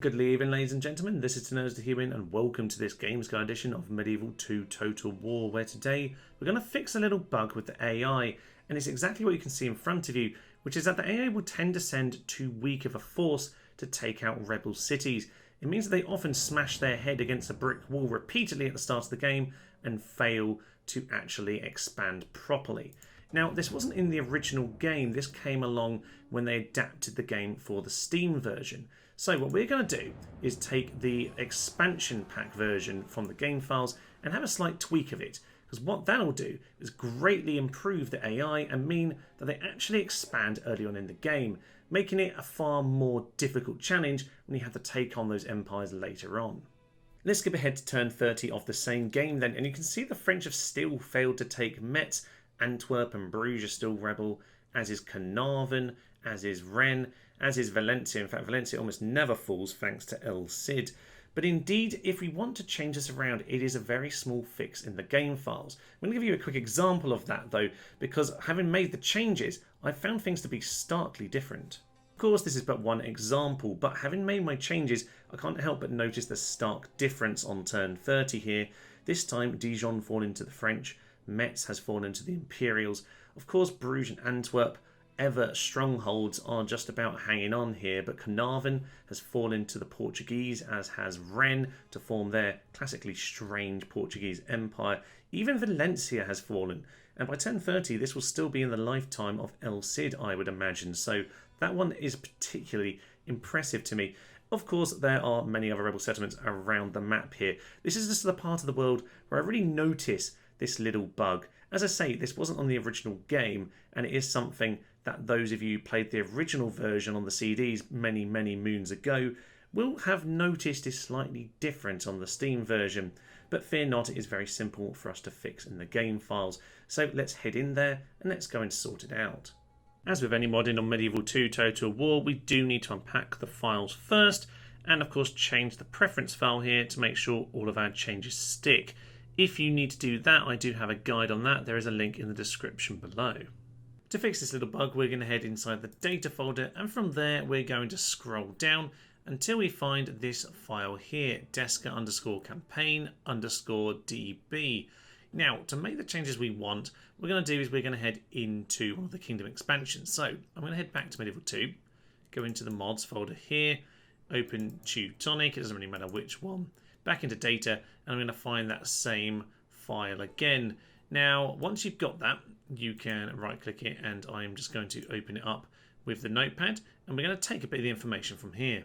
Good evening, ladies and gentlemen. This is Teno's the Human, and welcome to this Games Guide edition of Medieval 2 Total War, where today we're going to fix a little bug with the AI, and it's exactly what you can see in front of you, which is that the AI will tend to send too weak of a force to take out rebel cities. It means that they often smash their head against a brick wall repeatedly at the start of the game and fail to actually expand properly. Now, this wasn't in the original game. This came along when they adapted the game for the Steam version. So what we're going to do is take the expansion pack version from the game files and have a slight tweak of it. Because what that'll do is greatly improve the AI and mean that they actually expand early on in the game, making it a far more difficult challenge when you have to take on those empires later on. Let's skip ahead to turn 30 of the same game then, and you can see the French have still failed to take Metz. Antwerp and Bruges are still rebel, as is Carnarvon, as is Rennes, as is Valencia. In fact, Valencia almost never falls thanks to El Cid. But indeed, if we want to change this around, it is a very small fix in the game files. I'm going to give you a quick example of that though, because having made the changes, I found things to be starkly different. Of course, this is but one example, but having made my changes, I can't help but notice the stark difference on turn 30 here. This time, Dijon fallen to the French, Metz has fallen to the Imperials. Of course, Bruges and Antwerp, ever strongholds, are just about hanging on here, but Carnarvon has fallen to the Portuguese, as has Rennes, to form their classically strange Portuguese empire. Even Valencia has fallen, and by 1030 this will still be in the lifetime of El Cid, I would imagine, so that one is particularly impressive to me. Of course, there are many other rebel settlements around the map here. This is just the part of the world where I really notice this little bug. As I say, this wasn't on the original game, and it is something that those of you who played the original version on the CDs many moons ago will have noticed is slightly different on the Steam version. But fear not, it is very simple for us to fix in the game files. So let's head in there and let's go and sort it out. As with any modding on Medieval 2 Total War, we do need to unpack the files first, and of course change the preference file here to make sure all of our changes stick. If you need to do that, I do have a guide on that. There is a link in the description below. To fix this little bug, we're going to head inside the data folder, and from there we're going to scroll down until we find this file here, Desca_campaign_db. Now, to make the changes we want, what we're going to do is we're going to head into one of the Kingdom expansions. So I'm going to head back to Medieval 2, go into the mods folder here, open Teutonic, it doesn't really matter which one, back into data, and I'm going to find that same file again. Now, once you've got that, you can right click it, and I'm just going to open it up with the notepad, and we're going to take a bit of the information from here.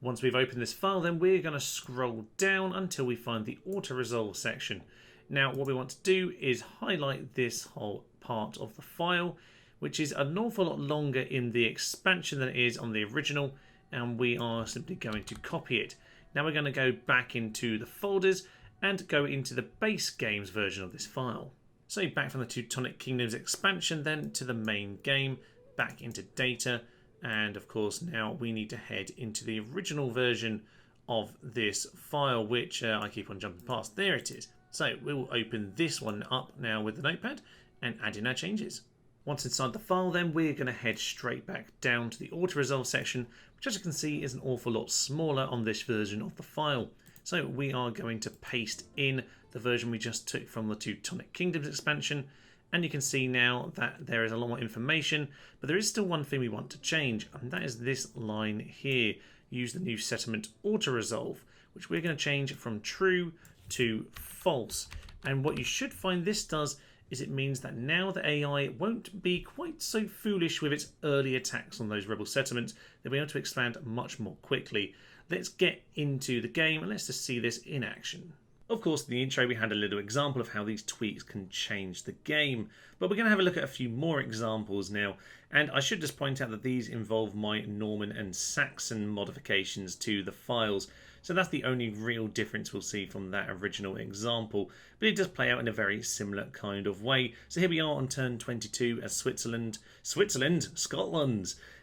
Once we've opened this file, then we're going to scroll down until we find the autoresolve section. Now, what we want to do is highlight this whole part of the file, which is an awful lot longer in the expansion than it is on the original, and we are simply going to copy it. Now we're going to go back into the folders and go into the base games version of this file. So back from the Teutonic Kingdoms expansion then to the main game, back into data, and of course now we need to head into the original version of this file, which I keep on jumping past. There it is. So we will open this one up now with the notepad and add in our changes. Once inside the file then, we're going to head straight back down to the autoresolve section, which as you can see is an awful lot smaller on this version of the file. So we are going to paste in the version we just took from the Teutonic Kingdoms expansion, and you can see now that there is a lot more information, but there is still one thing we want to change, and that is this line here. Use the new settlement autoresolve, which we're going to change from true to false. And what you should find this does is it means that now the AI won't be quite so foolish with its early attacks on those rebel settlements. They'll be able to expand much more quickly. Let's get into the game and let's just see this in action. Of course, in the intro we had a little example of how these tweaks can change the game, but we're going to have a look at a few more examples now, and I should just point out that these involve my Norman and Saxon modifications to the files. So that's the only real difference we'll see from that original example. But it does play out in a very similar kind of way. So here we are on turn 22 as Scotland,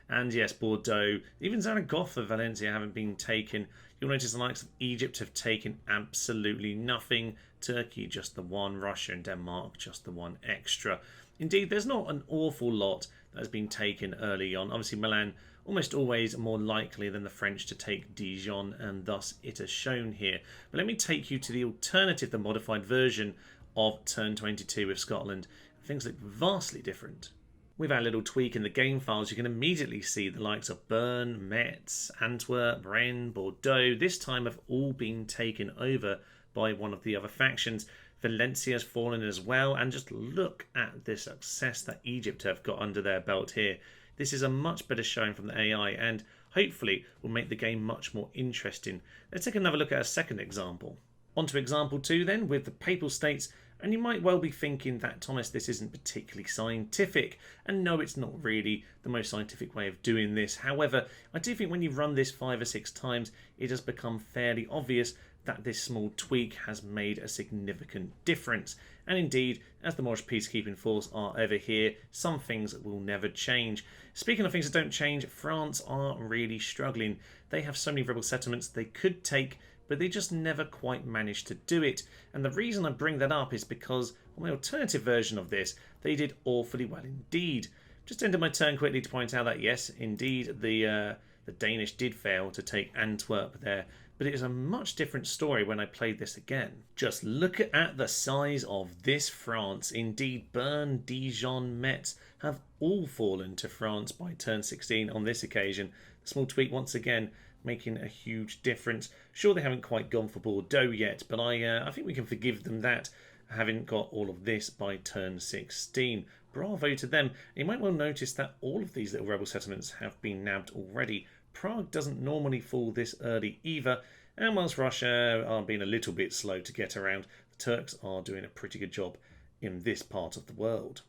and yes, Bordeaux, even Zaragoza, Valencia haven't been taken. You'll notice the likes of Egypt have taken absolutely nothing. Turkey just the one, Russia and Denmark just the one extra. Indeed, there's not an awful lot that has been taken early on. Obviously, Milan almost always more likely than the French to take Dijon, and thus it is shown here. But let me take you to the alternative, the modified version of turn 22 with Scotland. Things look vastly different. With our little tweak in the game files, you can immediately see the likes of Bern, Metz, Antwerp, Rennes, Bordeaux this time have all been taken over by one of the other factions. Valencia has fallen as well, and just look at the success that Egypt have got under their belt here. This is a much better showing from the AI, and hopefully will make the game much more interesting. Let's take another look at a second example. On to example 2 then, with the Papal States. And you might well be thinking that, Thomas, this isn't particularly scientific. And no, it's not really the most scientific way of doing this. However, I do think when you run this 5 or 6 times, it has become fairly obvious that this small tweak has made a significant difference. And indeed, as the Moorish peacekeeping force are over here, some things will never change. Speaking of things that don't change, France are really struggling. They have so many rebel settlements they could take, but they just never quite managed to do it. And the reason I bring that up is because on my alternative version of this, they did awfully well indeed. Just ended my turn quickly to point out that yes, indeed, the Danish did fail to take Antwerp there, but it is a much different story when I played this again. Just look at the size of this France. Indeed, Bern, Dijon, Metz have all fallen to France by turn 16 on this occasion. The small tweak once again making a huge difference. Sure, they haven't quite gone for Bordeaux yet, but I think we can forgive them that, having got all of this by turn 16. Bravo to them. You might well notice that all of these little rebel settlements have been nabbed already. Prague doesn't normally fall this early either, and whilst Russia are being a little bit slow to get around, the Turks are doing a pretty good job in this part of the world.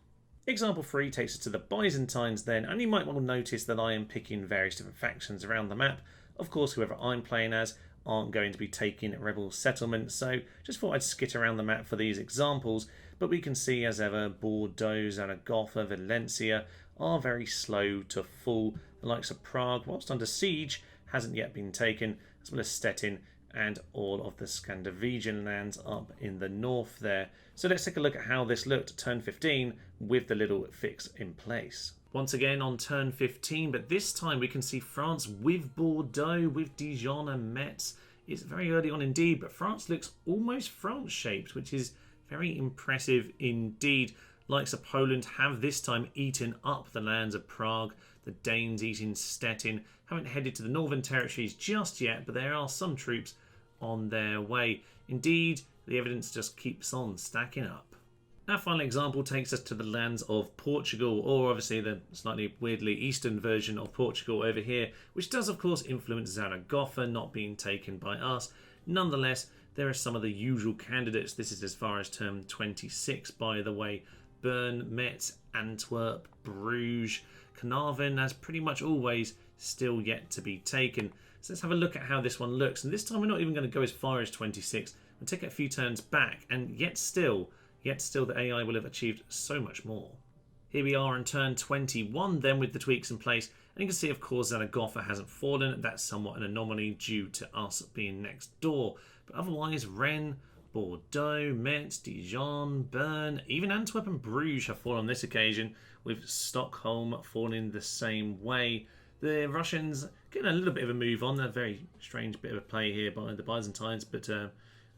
Example 3 takes us to the Byzantines then, and you might well notice that I am picking various different factions around the map. Of course, whoever I'm playing as aren't going to be taking rebel settlements, so just thought I'd skit around the map for these examples. But we can see, as ever, Bordeaux, Zaragoza, Valencia are very slow to fall. The likes of Prague, whilst under siege, hasn't yet been taken, as well as Stettin and all of the Scandinavian lands up in the north there. So let's take a look at how this looked at turn 15 with the little fix in place. Once again on turn 15, but this time we can see France with Bordeaux, with Dijon and Metz. It's very early on indeed, but France looks almost France-shaped, which is very impressive indeed. Likes of Poland have this time eaten up the lands of Prague. The Danes eating Stettin. Haven't headed to the Northern Territories just yet, but there are some troops on their way. Indeed, the evidence just keeps on stacking up. Our final example takes us to the lands of Portugal, or obviously the slightly weirdly eastern version of Portugal over here, which does of course influence Zaragoza not being taken by us. Nonetheless, there are some of the usual candidates. This is as far as turn 26, by the way. Bern, Metz, Antwerp, Bruges, Carnarvon, as pretty much always, still yet to be taken. So let's have a look at how this one looks. And this time we're not even going to go as far as 26. We'll take it a few turns back, and yet still the AI will have achieved so much more. Here we are on turn 21 then with the tweaks in place, and you can see of course Zaragoza hasn't fallen. That's somewhat an anomaly due to us being next door, but otherwise Rennes, Bordeaux, Metz, Dijon, Bern, even Antwerp and Bruges have fallen on this occasion, with Stockholm falling the same way. The Russians getting a little bit of a move on. A very strange bit of a play here by the Byzantines, but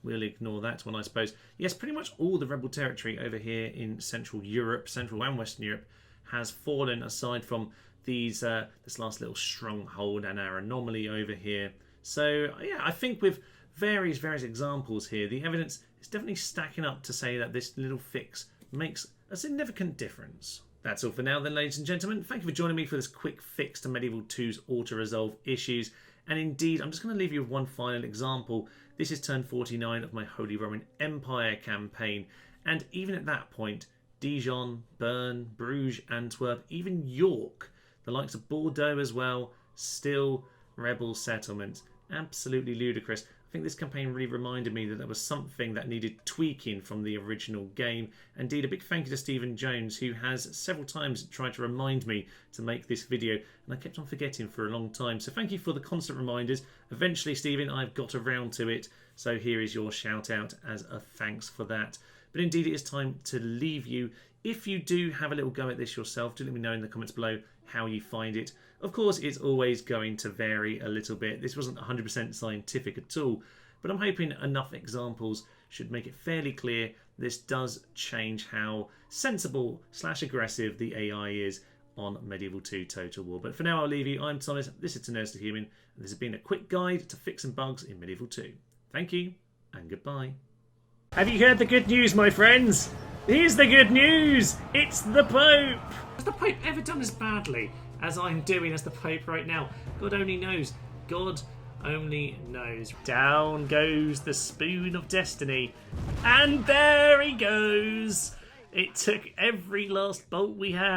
we'll ignore that one, I suppose. Yes, pretty much all the rebel territory over here in Central Europe, Central and Western Europe, has fallen aside from these this last little stronghold and our anomaly over here. So yeah, I think with various examples here, the evidence is definitely stacking up to say that this little fix makes a significant difference. That's all for now then, ladies and gentlemen. Thank you for joining me for this quick fix to Medieval 2's auto-resolve issues. And indeed, I'm just going to leave you with one final example. This is turn 49 of my Holy Roman Empire campaign. And even at that point, Dijon, Bern, Bruges, Antwerp, even York, the likes of Bordeaux as well, still rebel settlements. Absolutely ludicrous. I think this campaign really reminded me that there was something that needed tweaking from the original game. Indeed, a big thank you to Stephen Jones, who has several times tried to remind me to make this video, and I kept on forgetting for a long time. So thank you for the constant reminders. Eventually, Stephen, I've got around to it. So here is your shout out as a thanks for that. But indeed, it is time to leave you. If you do have a little go at this yourself, do let me know in the comments below how you find it. Of course, it's always going to vary a little bit. This wasn't 100% scientific at all, but I'm hoping enough examples should make it fairly clear this does change how sensible / aggressive the AI is on Medieval 2 Total War. But for now, I'll leave you. I'm Thomas, this is Tono's the Human, and this has been a quick guide to fixing bugs in Medieval 2. Thank you, and goodbye. Have you heard the good news, my friends? Here's the good news! It's the Pope! Has the Pope ever done as badly as I'm doing as the Pope right now? God only knows. God only knows. Down goes the spoon of destiny. And there he goes! It took every last bolt we had.